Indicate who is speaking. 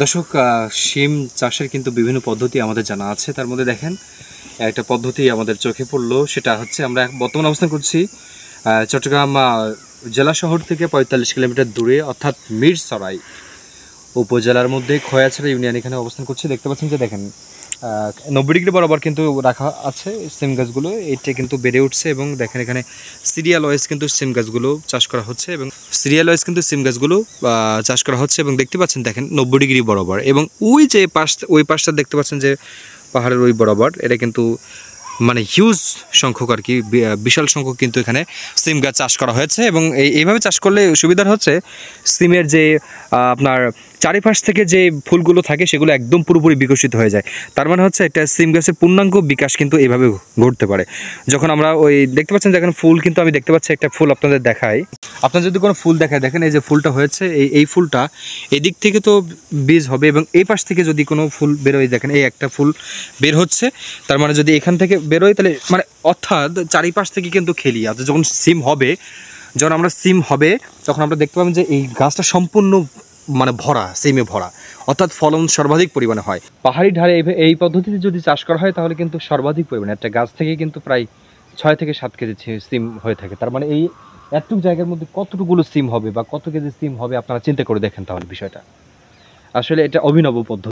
Speaker 1: দর্শক, শিম চাষের কিন্তু বিভিন্ন পদ্ধতি আমাদের জানা আছে। তার মধ্যে দেখেন একটা পদ্ধতি আমাদের চোখে পড়লো, সেটা হচ্ছে আমরা বর্তমান অবস্থান করছি চট্টগ্রাম জেলা শহর থেকে ৪৫ কিলোমিটার দূরে, অর্থাৎ মিরসরাই উপজেলার মধ্যে খয়াছড়া ইউনিয়ন এখানে অবস্থান করছি। দেখতে পাচ্ছেন যে দেখেন ৯০ ডিগ্রি বরাবর কিন্তু রাখা আছে সিম গাছগুলো, এটা কিন্তু বেড়ে উঠছে এবং দেখেন এখানে সিরিয়াল ওয়াইজ কিন্তু সিম গাছগুলো চাষ করা হচ্ছে এবং চাষ করা হচ্ছে এবং দেখতে পাচ্ছেন দেখেন ৯০ ডিগ্রি বরাবর এবং ওই পাশটা দেখতে পাচ্ছেন যে পাহাড়ের ওই বরাবর, এটা কিন্তু মানে হিউজ সংখ্যক আর কি, বিশাল সংখ্যক কিন্তু এখানে সিম গাছ চাষ করা হয়েছে এবং এইভাবে চাষ করলে সুবিধার হচ্ছে সিমের যে আপনার চারিপাশ থেকে যে ফুলগুলো থাকে সেগুলো একদম পুরোপুরি বিকশিত হয়ে যায়। তার মানে হচ্ছে একটা সিম গাছের পূর্ণাঙ্গ বিকাশ কিন্তু এইভাবে ঘটতে পারে। যখন আমরা ওই দেখতে পাচ্ছেন দেখেন ফুল, কিন্তু আমি দেখতে পাচ্ছি একটা ফুল আপনাদের দেখাই, আপনার যদি কোনো ফুল দেখায় দেখেন এই যে ফুলটা হয়েছে, এই ফুলটা এদিক থেকে তো বীজ হবে এবং এই পাশ থেকে যদি কোনো ফুল বেরোয়, দেখেন এই একটা ফুল বের হচ্ছে, তার মানে যদি এখান থেকে বেরোয় তাহলে মানে অর্থাৎ চারিপাশ থেকে কিন্তু খেলি আর যখন আমরা সিম হবে তখন আমরা দেখতে পাবেন যে এই গাছটা সম্পূর্ণ মানে ভরা, সিমে ভরা, অর্থাৎ ফলন সর্বাধিক পরিমাণে হয়। পাহাড়ি ঢালে এই পদ্ধতিতে যদি চাষ করা হয় তাহলে কিন্তু সর্বাধিক পরিমাণে একটা গাছ থেকে কিন্তু প্রায় ৬ থেকে ৭ কেজি সিম হয়ে থাকে। তার মানে এই এতটুকু জায়গার মধ্যে কতটুকুলো সিম হবে বা কত কেজি সিম হবে আপনারা চিন্তা করে দেখেন তাহলে বিষয়টা। আসলে এটা অভিনব পদ্ধতি।